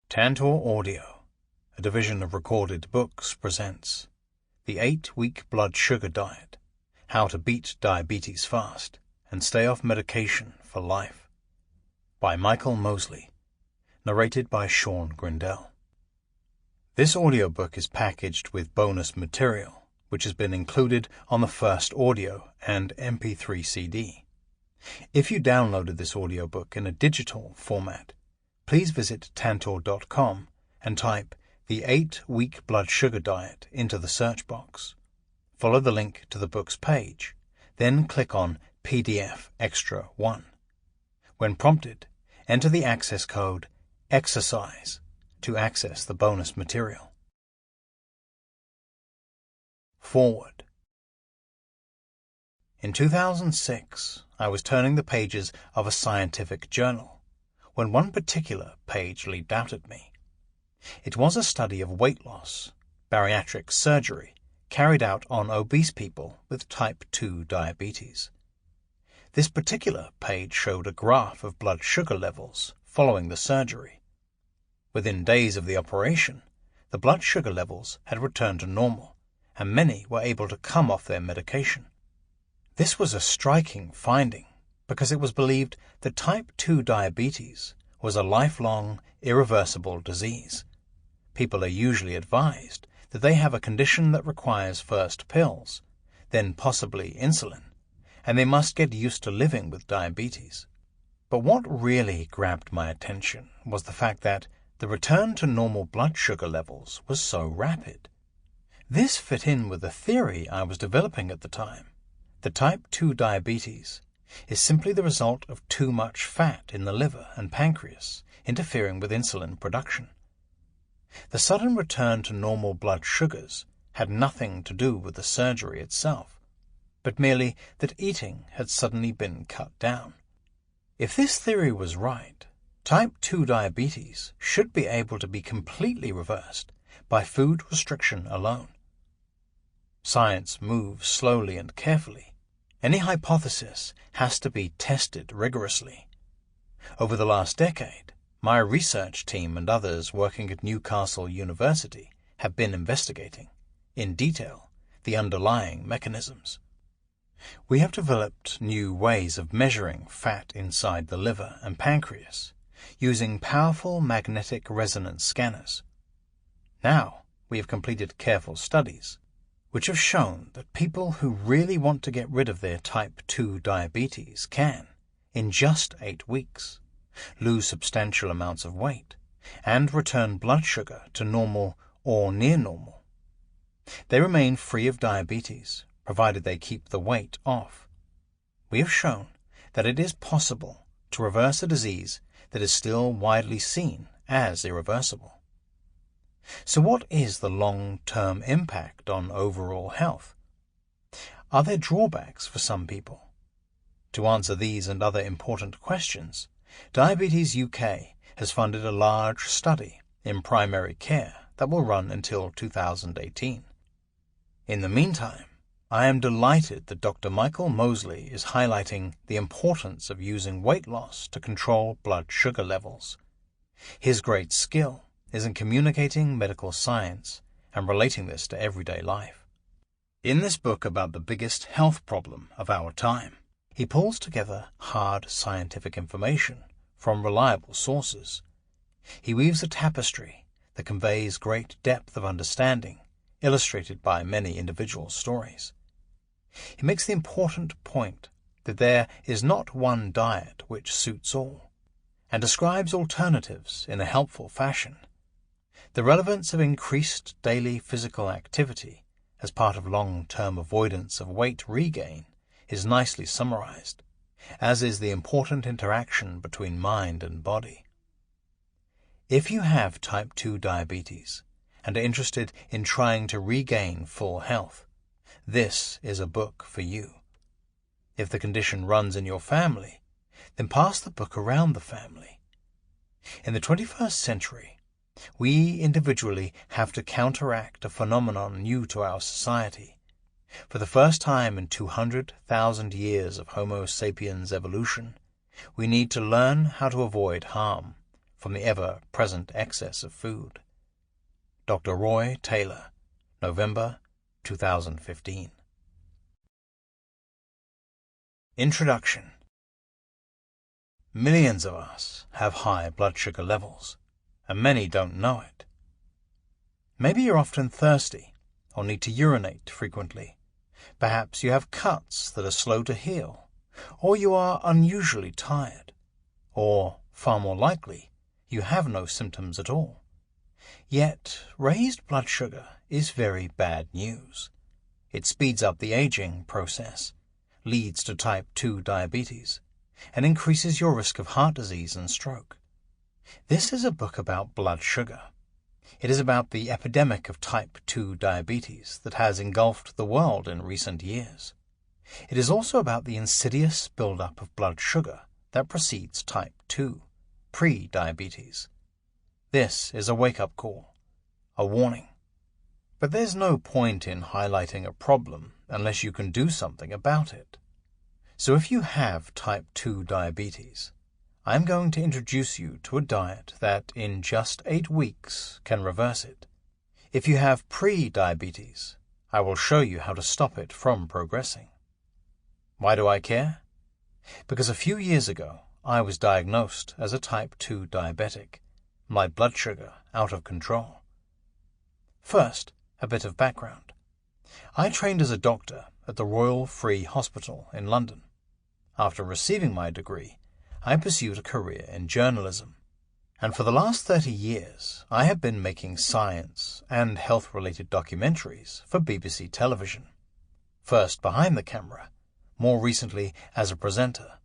Tantor Audio, a division of Recorded Books, presents The 8-Week Blood Sugar Diet, How to Beat Diabetes Fast and Stay Off Medication for Life, by Mosley, narrated by Shaun Grindell. This audiobook is packaged with bonus material, which has been included on the first audio and MP3 CD. If you downloaded this audiobook in a digital format, please visit Tantor.com and type The 8-Week Blood Sugar Diet into the search box. Follow the link to the book's page, then click on PDF Extra 1. When prompted, enter the access code EXERCISE to access the bonus material. Forward. In 2006, I was turning the pages of a scientific journal when one particular page leaped out at me. It was a study of weight loss, bariatric surgery, carried out on obese people with type 2 diabetes. This particular page showed a graph of blood sugar levels following the surgery. Within days of the operation, the blood sugar levels had returned to normal, and many were able to come off their medication. This was a striking finding because it was believed that type 2 diabetes was a lifelong, irreversible disease. People are usually advised that they have a condition that requires first pills, then possibly insulin, and they must get used to living with diabetes. But what really grabbed my attention was the fact that the return to normal blood sugar levels was so rapid. This fit in with the theory I was developing at the time, that type 2 diabetes is simply the result of too much fat in the liver and pancreas interfering with insulin production. The sudden return to normal blood sugars had nothing to do with the surgery itself, but merely that eating had suddenly been cut down. If this theory was right, type 2 diabetes should be able to be completely reversed by food restriction alone. Science moves slowly and carefully. Any hypothesis has to be tested rigorously. Over the last decade, my research team and others working at Newcastle University have been investigating, in detail, the underlying mechanisms. We have developed new ways of measuring fat inside the liver and pancreas using powerful magnetic resonance scanners. Now, we have completed careful studies which have shown that people who really want to get rid of their type 2 diabetes can, in just 8 weeks, lose substantial amounts of weight and return blood sugar to normal or near normal. They remain free of diabetes, provided they keep the weight off. We have shown that it is possible to reverse a disease that is still widely seen as irreversible. So what is the long-term impact on overall health? Are there drawbacks for some people? To answer these and other important questions, Diabetes UK has funded a large study in primary care that will run until 2018. In the meantime, I am delighted that Dr. Mosley is highlighting the importance of using weight loss to control blood sugar levels. His great skill is in communicating medical science and relating this to everyday life. In this book about the biggest health problem of our time, he pulls together hard scientific information from reliable sources. He weaves a tapestry that conveys great depth of understanding, illustrated by many individual stories. He makes the important point that there is not one diet which suits all, and describes alternatives in a helpful fashion. The relevance of increased daily physical activity as part of long-term avoidance of weight regain is nicely summarized, as is the important interaction between mind and body. If you have type 2 diabetes and are interested in trying to regain full health, this is a book for you. If the condition runs in your family, then pass the book around the family. In the 21st century, we individually have to counteract a phenomenon new to our society. For the first time in 200,000 years of Homo sapiens evolution, we need to learn how to avoid harm from the ever-present excess of food. Dr. Roy Taylor, November 2015. Introduction. Millions of us have high blood sugar levels, and many don't know it. Maybe you're often thirsty or need to urinate frequently. Perhaps you have cuts that are slow to heal, or you are unusually tired, or, far more likely, you have no symptoms at all. Yet, raised blood sugar is very bad news. It speeds up the aging process, leads to type 2 diabetes, and increases your risk of heart disease and stroke. This is a book about blood sugar. It is about the epidemic of type 2 diabetes that has engulfed the world in recent years. It is also about the insidious buildup of blood sugar that precedes type 2, pre-diabetes. This is a wake-up call, a warning. But there's no point in highlighting a problem unless you can do something about it. So if you have type 2 diabetes, I'm going to introduce you to a diet that in just 8 weeks can reverse it. If you have pre-diabetes, I will show you how to stop it from progressing. Why do I care? Because a few years ago, I was diagnosed as a type 2 diabetic, my blood sugar out of control. First, a bit of background. I trained as a doctor at the Royal Free Hospital in London. After receiving my degree, I pursued a career in journalism, and for the last 30 years I have been making science and health-related documentaries for BBC television, first behind the camera, more recently as a presenter.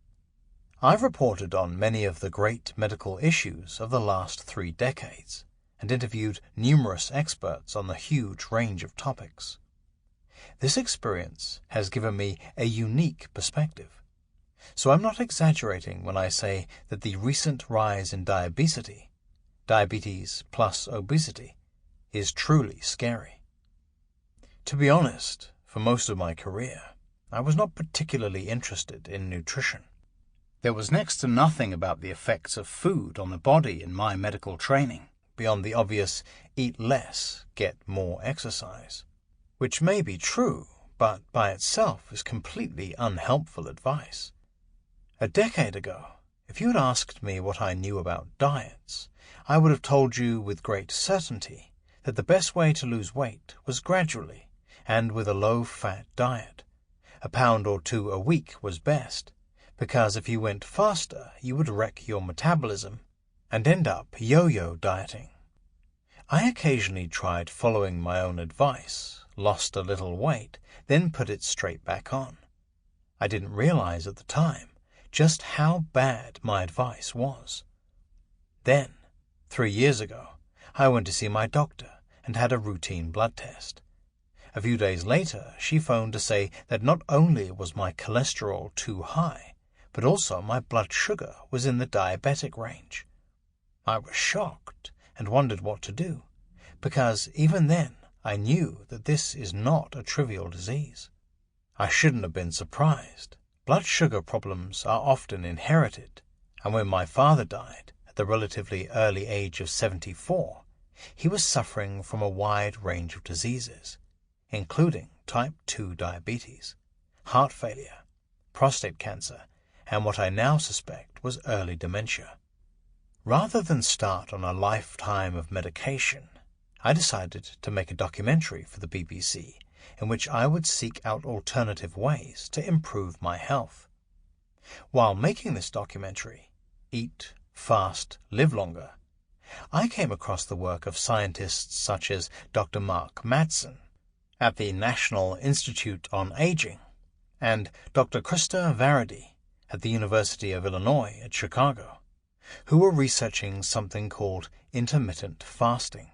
I've reported on many of the great medical issues of the last 3 decades and interviewed numerous experts on the huge range of topics. This experience has given me a unique perspective. So I'm not exaggerating when I say that the recent rise in diabetes plus obesity, is truly scary. To be honest, for most of my career, I was not particularly interested in nutrition. There was next to nothing about the effects of food on the body in my medical training, beyond the obvious eat less, get more exercise, which may be true, but by itself is completely unhelpful advice. A decade ago, if you had asked me what I knew about diets, I would have told you with great certainty that the best way to lose weight was gradually and with a low-fat diet. A pound or 2 a week was best, because if you went faster, you would wreck your metabolism and end up yo-yo dieting. I occasionally tried following my own advice, lost a little weight, then put it straight back on. I didn't realize at the time just how bad my advice was. Then, 3 years ago, I went to see my doctor and had a routine blood test. A few days later, she phoned to say that not only was my cholesterol too high, but also my blood sugar was in the diabetic range. I was shocked and wondered what to do, because even then I knew that this is not a trivial disease. I shouldn't have been surprised. Blood sugar problems are often inherited, and when my father died at the relatively early age of 74, he was suffering from a wide range of diseases, including type 2 diabetes, heart failure, prostate cancer, and what I now suspect was early dementia. Rather than start on a lifetime of medication, I decided to make a documentary for the BBC in which I would seek out alternative ways to improve my health. While making this documentary, Eat, Fast, Live Longer, I came across the work of scientists such as Dr. Mark Mattson at the National Institute on Aging and Dr. Krista Varady at the University of Illinois at Chicago, who were researching something called intermittent fasting.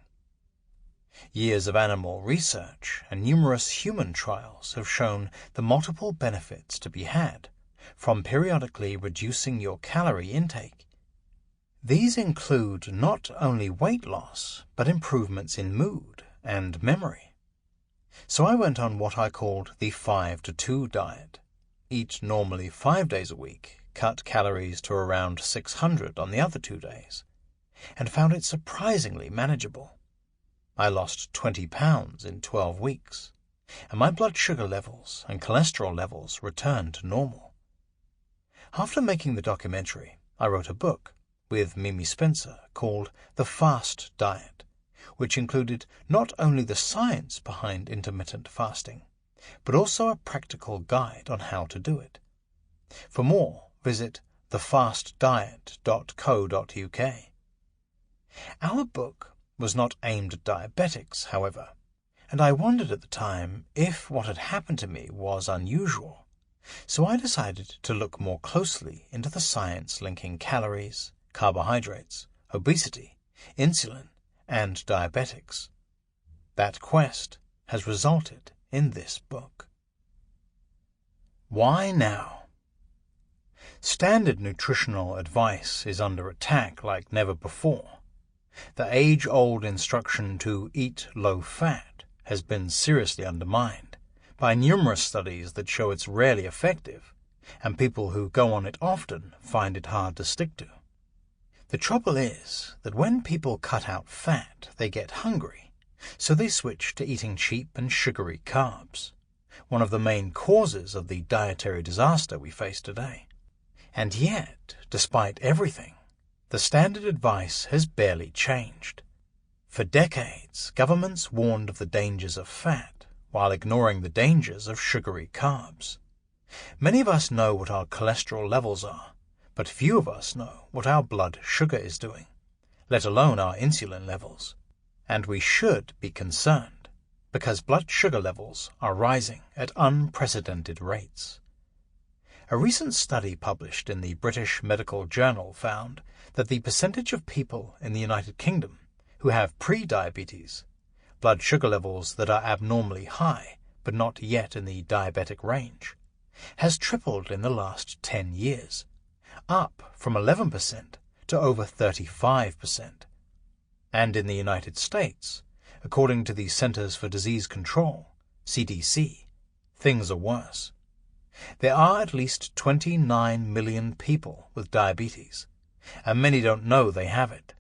Years of animal research and numerous human trials have shown the multiple benefits to be had from periodically reducing your calorie intake. These include not only weight loss, but improvements in mood and memory. So I went on what I called the 5-to-2 diet. Eat normally 5 days a week, cut calories to around 600 on the other 2 days. and found it surprisingly manageable. I lost 20 pounds in 12 weeks, and my blood sugar levels and cholesterol levels returned to normal. After making the documentary, I wrote a book with Mimi Spencer called The Fast Diet, which included not only the science behind intermittent fasting, but also a practical guide on how to do it. For more, visit thefastdiet.co.uk. Our book was not aimed at diabetics, however, and I wondered at the time if what had happened to me was unusual, so I decided to look more closely into the science linking calories, carbohydrates, obesity, insulin, and diabetics. That quest has resulted in this book. Why now? Standard nutritional advice is under attack like never before. The age-old instruction to eat low-fat has been seriously undermined by numerous studies that show it's rarely effective, and people who go on it often find it hard to stick to. The trouble is that when people cut out fat, they get hungry, so they switch to eating cheap and sugary carbs, one of the main causes of the dietary disaster we face today. And yet, despite everything, the standard advice has barely changed. For decades, governments warned of the dangers of fat while ignoring the dangers of sugary carbs. Many of us know what our cholesterol levels are, but few of us know what our blood sugar is doing, let alone our insulin levels. And we should be concerned, because blood sugar levels are rising at unprecedented rates. A recent study published in the British Medical Journal found that the percentage of people in the United Kingdom who have pre-diabetes, blood sugar levels that are abnormally high but not yet in the diabetic range, has tripled in the last 10 years, up from 11% to over 35%. And in the United States, according to the Centers for Disease Control, CDC, things are worse. There are at least 29 million people with diabetes, and many don't know they have it.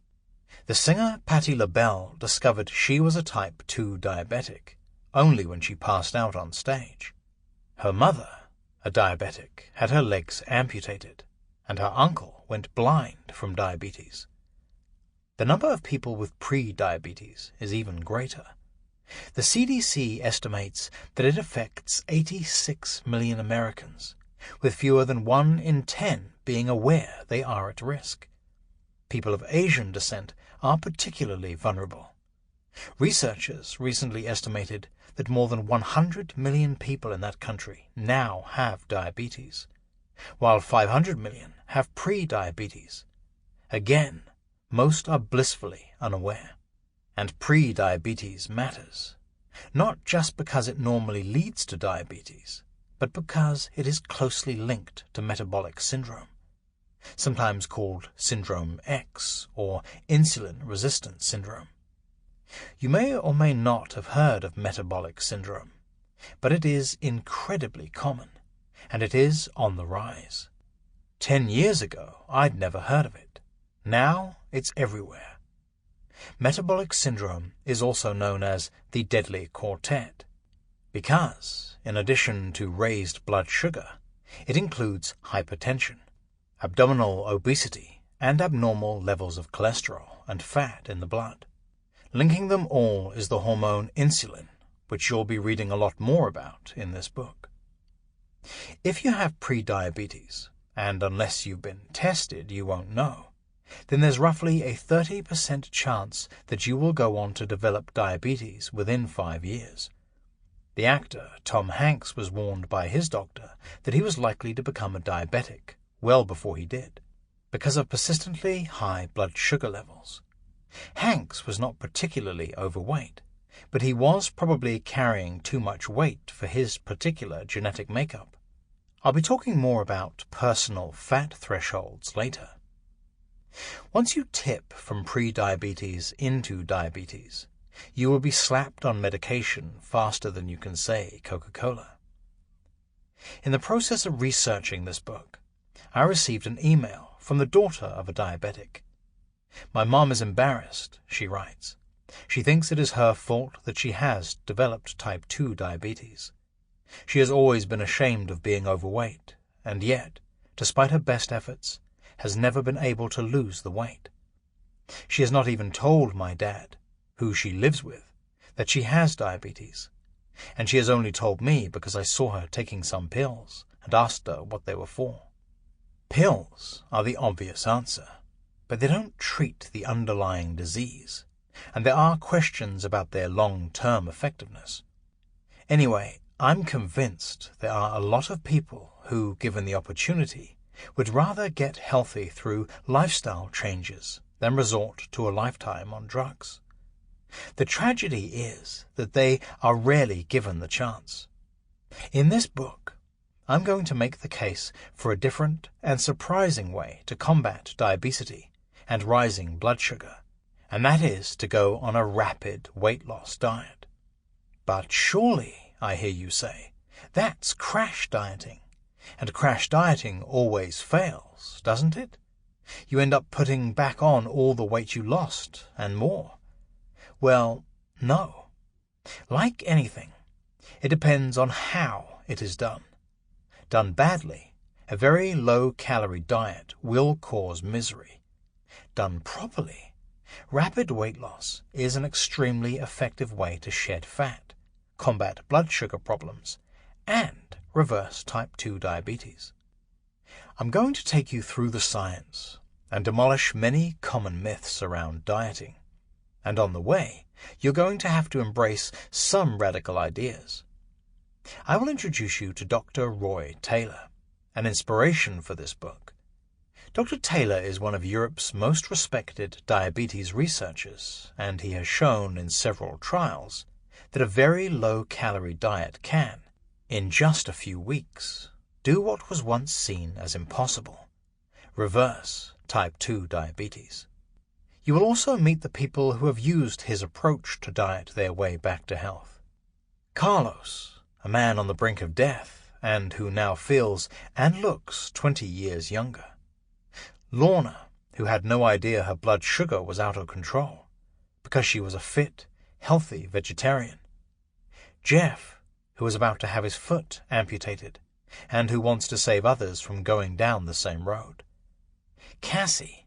The singer Patti LaBelle discovered she was a type 2 diabetic only when she passed out on stage. Her mother, a diabetic, had her legs amputated, and her uncle went blind from diabetes. The number of people with pre-diabetes is even greater. The CDC estimates that it affects 86 million Americans, with fewer than 1 in 10 being aware they are at risk. People of Asian descent are particularly vulnerable. Researchers recently estimated that more than 100 million people in that country now have diabetes, while 500 million have pre-diabetes. Again, most are blissfully unaware. And pre-diabetes matters, not just because it normally leads to diabetes, but because it is closely linked to metabolic syndrome, sometimes called Syndrome X or insulin-resistant syndrome. You may or may not have heard of metabolic syndrome, but it is incredibly common, and it is on the rise. 10 years ago, I'd never heard of it. Now, it's everywhere. Metabolic syndrome is also known as the deadly quartet, because, in addition to raised blood sugar, it includes hypertension, abdominal obesity, and abnormal levels of cholesterol and fat in the blood. Linking them all is the hormone insulin, which you'll be reading a lot more about in this book. If you have pre-diabetes, and unless you've been tested you won't know, then there's roughly a 30% chance that you will go on to develop diabetes within 5 years. The actor Tom Hanks was warned by his doctor that he was likely to become a diabetic well before he did, because of persistently high blood sugar levels. Hanks was not particularly overweight, but he was probably carrying too much weight for his particular genetic makeup. I'll be talking more about personal fat thresholds later. Once you tip from pre-diabetes into diabetes, you will be slapped on medication faster than you can say Coca-Cola. In the process of researching this book, I received an email from the daughter of a diabetic. My mom is embarrassed, she writes. She thinks it is her fault that she has developed type 2 diabetes. She has always been ashamed of being overweight, and yet, despite her best efforts, has never been able to lose the weight. She has not even told my dad, who she lives with, that she has diabetes, and she has only told me because I saw her taking some pills and asked her what they were for. Pills are the obvious answer, but they don't treat the underlying disease, and there are questions about their long-term effectiveness. Anyway, I'm convinced there are a lot of people who, given the opportunity, would rather get healthy through lifestyle changes than resort to a lifetime on drugs. The tragedy is that they are rarely given the chance. In this book, I'm going to make the case for a different and surprising way to combat diabetes and rising blood sugar, and that is to go on a rapid weight loss diet. But surely, I hear you say, that's crash dieting, and crash dieting always fails, doesn't it? You end up putting back on all the weight you lost, and more. Well, no. Like anything, it depends on how it is done. Done badly, a very low-calorie diet will cause misery. Done properly, rapid weight loss is an extremely effective way to shed fat, combat blood sugar problems, and reverse type 2 diabetes. I'm going to take you through the science and demolish many common myths around dieting. And on the way, you're going to have to embrace some radical ideas. I will introduce you to Dr. Roy Taylor, an inspiration for this book. Dr. Taylor is one of Europe's most respected diabetes researchers, and he has shown in several trials that a very low-calorie diet can, in just a few weeks, do what was once seen as impossible: reverse type 2 diabetes. You will also meet the people who have used his approach to diet their way back to health. Carlos, a man on the brink of death, and who now feels and looks 20 years younger. Lorna, who had no idea her blood sugar was out of control, because she was a fit, healthy vegetarian. Jeff, who is about to have his foot amputated, and who wants to save others from going down the same road. Cassie,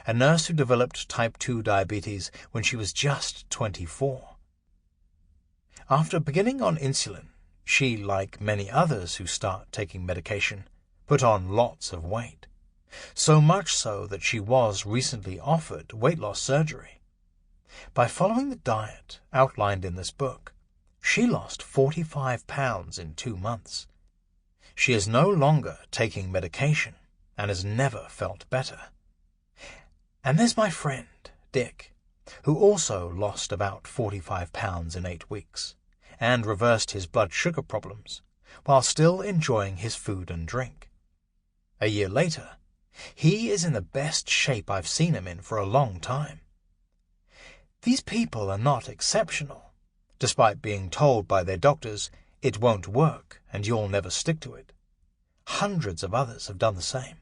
a nurse who developed type 2 diabetes when she was just 24. After beginning on insulin, she, like many others who start taking medication, put on lots of weight. So much so that she was recently offered weight loss surgery. By following the diet outlined in this book, she lost 45 pounds in 2 months. She is no longer taking medication and has never felt better. And there's my friend, Dick, who also lost about 45 pounds in 8 weeks and reversed his blood sugar problems while still enjoying his food and drink. A year later, he is in the best shape I've seen him in for a long time. These people are not exceptional, despite being told by their doctors it won't work and you'll never stick to it. Hundreds of others have done the same.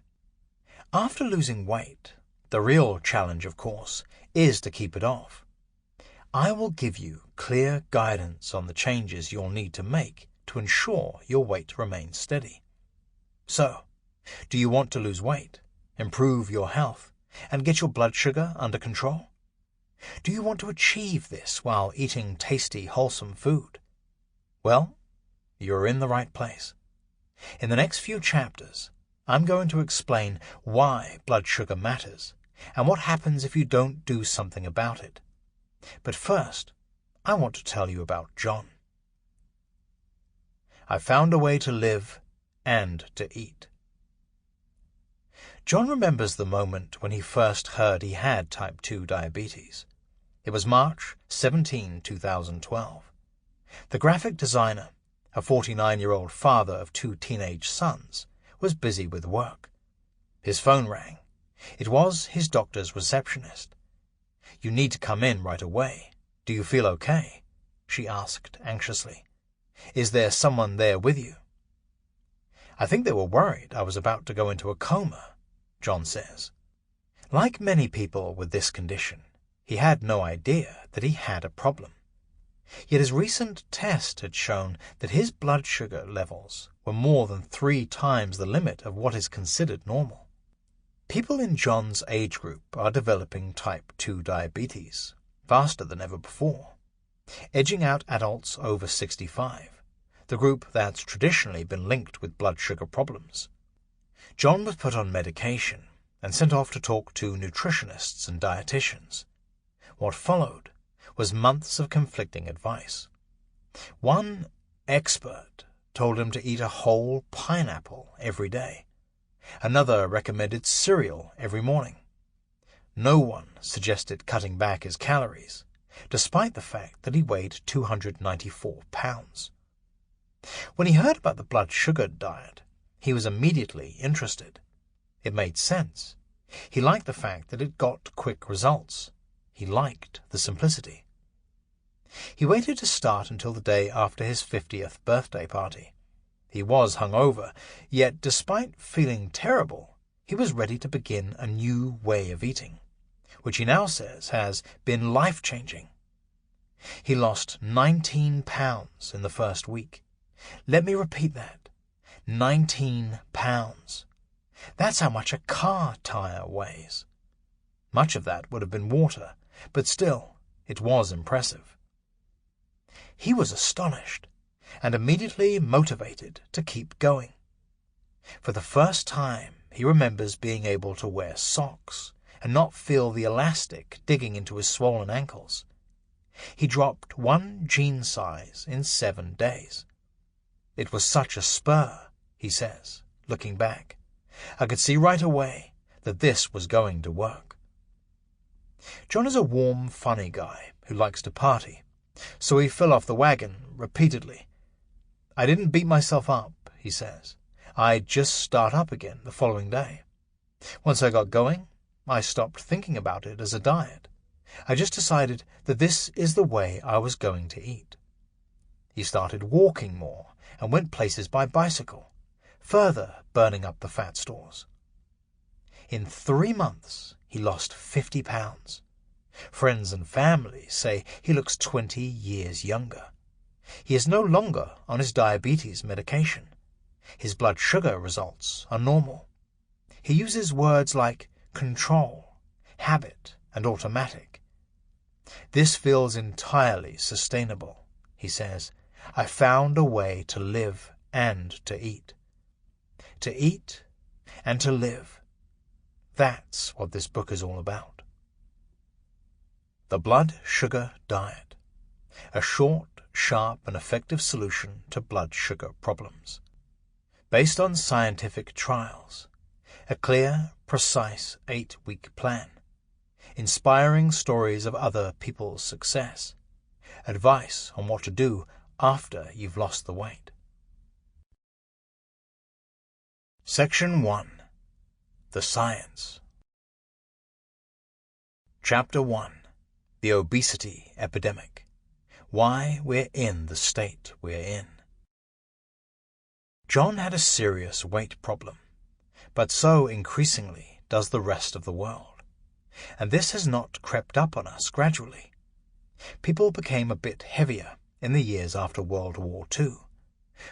After losing weight, the real challenge, of course, is to keep it off. I will give you clear guidance on the changes you'll need to make to ensure your weight remains steady. So, do you want to lose weight, improve your health, and get your blood sugar under control? Do you want to achieve this while eating tasty, wholesome food? Well, you're in the right place. In the next few chapters, I'm going to explain why blood sugar matters and what happens if you don't do something about it. But first, I want to tell you about John. I found a way to live and to eat. John remembers the moment when he first heard he had type 2 diabetes. It was March 17, 2012. The graphic designer, a 49-year-old father of 2 teenage sons, was busy with work. His phone rang. It was his doctor's receptionist. "You need to come in right away. Do you feel okay?" she asked anxiously. "Is there someone there with you?" "I think they were worried I was about to go into a coma," John says. Like many people with this condition, he had no idea that he had a problem. Yet his recent test had shown that his blood sugar levels were more than 3 times the limit of what is considered normal. People in John's age group are developing type 2 diabetes faster than ever before, edging out adults over 65, the group that's traditionally been linked with blood sugar problems. John was put on medication and sent off to talk to nutritionists and dietitians. What followed was months of conflicting advice. One expert told him to eat a whole pineapple every day. Another recommended cereal every morning. No one suggested cutting back his calories, despite the fact that he weighed 294 pounds. When he heard about the blood sugar diet, he was immediately interested. It made sense. He liked the fact that it got quick results. He liked the simplicity. He waited to start until the day after his 50th birthday party. He was hungover, yet despite feeling terrible, he was ready to begin a new way of eating, which he now says has been life-changing. He lost 19 pounds in the first week. Let me repeat that. 19 pounds. That's how much a car tire weighs. Much of that would have been water, but still, it was impressive. He was astonished and immediately motivated to keep going. For the first time, he remembers being able to wear socks and not feel the elastic digging into his swollen ankles. He dropped 1 jean size in 7 days. It was such a spur, he says, looking back. I could see right away that this was going to work. John is a warm, funny guy who likes to party, so he fell off the wagon repeatedly. I didn't beat myself up, he says. I'd just start up again the following day. Once I got going, I stopped thinking about it as a diet. I just decided that this is the way I was going to eat. He started walking more and went places by bicycle, further burning up the fat stores. In 3 months, he lost 50 pounds. Friends and family say he looks 20 years younger. He is no longer on his diabetes medication. His blood sugar results are normal. He uses words like control, habit, and automatic. This feels entirely sustainable, he says. I found a way to live and to eat. To eat and to live. That's what this book is all about. The Blood Sugar Diet. A short, sharp, and effective solution to blood sugar problems. Based on scientific trials. A clear, precise 8-week plan. Inspiring stories of other people's success. Advice on what to do after you've lost the weight. Section 1. The Science. Chapter 1. The Obesity Epidemic. Why we're in the state we're in. John had a serious weight problem, but so increasingly does the rest of the world. And this has not crept up on us gradually. People became a bit heavier in the years after World War II,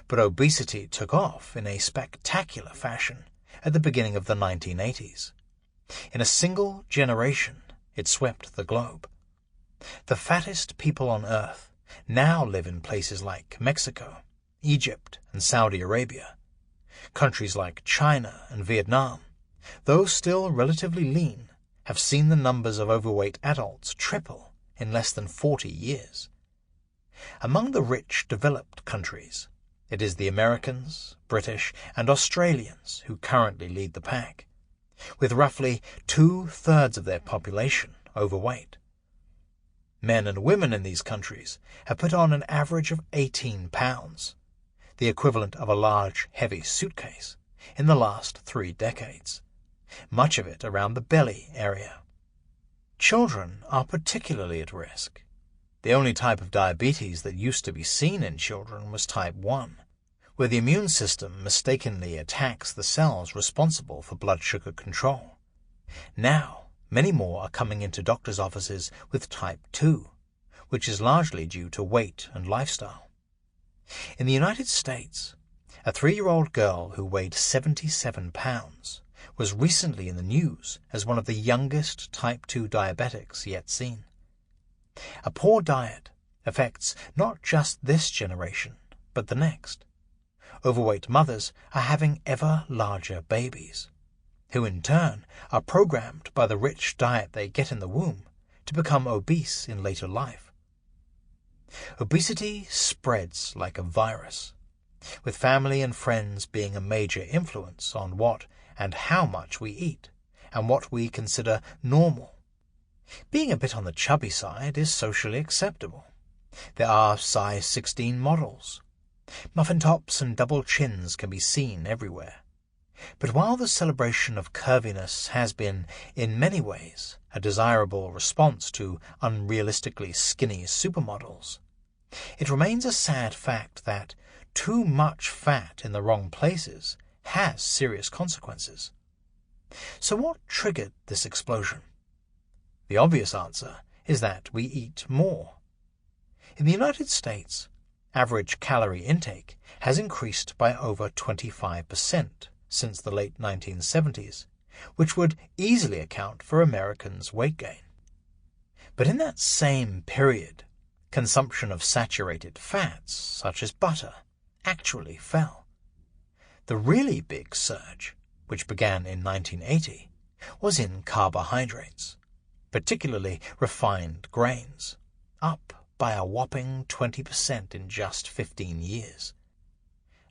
but obesity took off in a spectacular fashion at the beginning of the 1980s. In a single generation, it swept the globe. The fattest people on Earth now live in places like Mexico, Egypt, and Saudi Arabia. Countries like China and Vietnam, though still relatively lean, have seen the numbers of overweight adults triple in less than 40 years. Among the rich, developed countries, it is the Americans, British, and Australians who currently lead the pack, with roughly 2/3 of their population overweight. Men and women in these countries have put on an average of 18 pounds, the equivalent of a large, heavy suitcase, in the last 3 decades, much of it around the belly area. Children are particularly at risk. The only type of diabetes that used to be seen in children was type 1, where the immune system mistakenly attacks the cells responsible for blood sugar control. Now, many more are coming into doctors' offices with type 2, which is largely due to weight and lifestyle. In the United States, a 3-year-old girl who weighed 77 pounds was recently in the news as one of the youngest type 2 diabetics yet seen. A poor diet affects not just this generation, but the next. Overweight mothers are having ever larger babies, who in turn are programmed by the rich diet they get in the womb to become obese in later life. Obesity spreads like a virus, with family and friends being a major influence on what and how much we eat, and what we consider normal. Being a bit on the chubby side is socially acceptable. There are size 16 models. Muffin tops and double chins can be seen everywhere. But while the celebration of curviness has been, in many ways, a desirable response to unrealistically skinny supermodels, it remains a sad fact that too much fat in the wrong places has serious consequences. So what triggered this explosion? The obvious answer is that we eat more. In the United States, average calorie intake has increased by over 25% since the late 1970s, which would easily account for Americans' weight gain. But in that same period, consumption of saturated fats, such as butter, actually fell. The really big surge, which began in 1980, was in carbohydrates, particularly refined grains, up by a whopping 20% in just 15 years.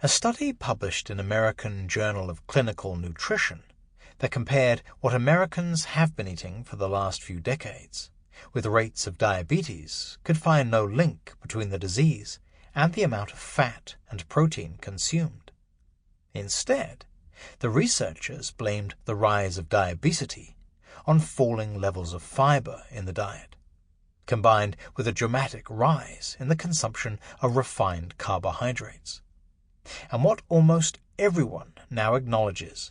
A study published in American Journal of Clinical Nutrition that compared what Americans have been eating for the last few decades with rates of diabetes could find no link between the disease and the amount of fat and protein consumed. Instead, the researchers blamed the rise of diabetes on falling levels of fiber in the diet, combined with a dramatic rise in the consumption of refined carbohydrates. And what almost everyone now acknowledges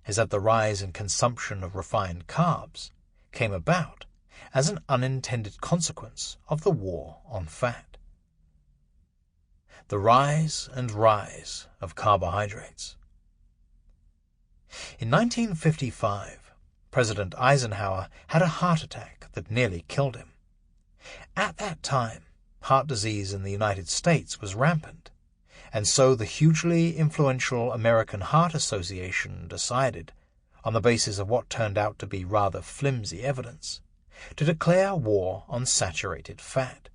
is that the rise in consumption of refined carbs came about as an unintended consequence of the war on fat. The rise and rise of carbohydrates. In 1955, President Eisenhower had a heart attack that nearly killed him. At that time, heart disease in the United States was rampant, and so the hugely influential American Heart Association decided, on the basis of what turned out to be rather flimsy evidence, to declare war on saturated fat.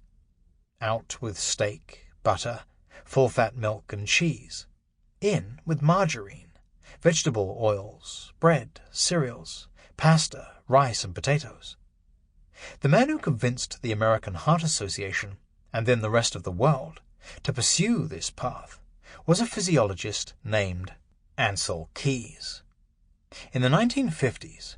Out with steak, butter, full-fat milk and cheese. In with margarine, vegetable oils, bread, cereals, pasta, rice and potatoes. The man who convinced the American Heart Association, and then the rest of the world, to pursue this path was a physiologist named Ancel Keys. In the 1950s,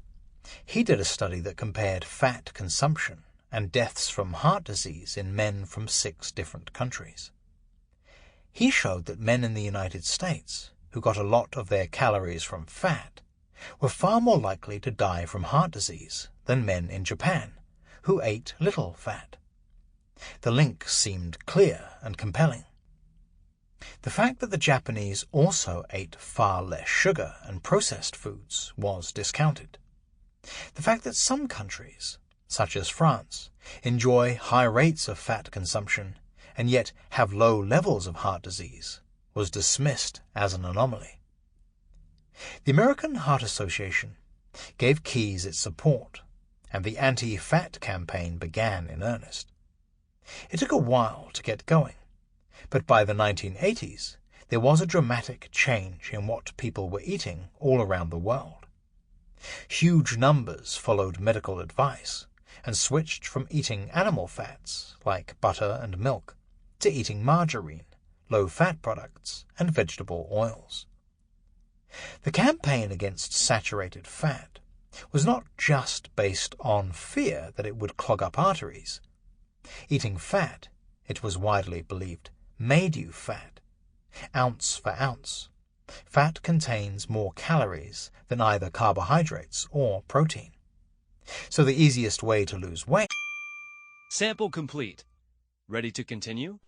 he did a study that compared fat consumption and deaths from heart disease in men from 6 different countries. He showed that men in the United States, who got a lot of their calories from fat, were far more likely to die from heart disease than men in Japan, who ate little fat. The link seemed clear and compelling. The fact that the Japanese also ate far less sugar and processed foods was discounted. The fact that some countries, such as France, enjoy high rates of fat consumption and yet have low levels of heart disease was dismissed as an anomaly. The American Heart Association gave Keys its support, and the anti-fat campaign began in earnest. It took a while to get going, but by the 1980s there was a dramatic change in what people were eating all around the world. Huge numbers followed medical advice and switched from eating animal fats like butter and milk to eating margarine, low-fat products, and vegetable oils. The campaign against saturated fat was not just based on fear that it would clog up arteries. Eating fat, it was widely believed, made you fat. Ounce for ounce, fat contains more calories than either carbohydrates or protein. So the easiest way to lose weight... Sample complete. Ready to continue?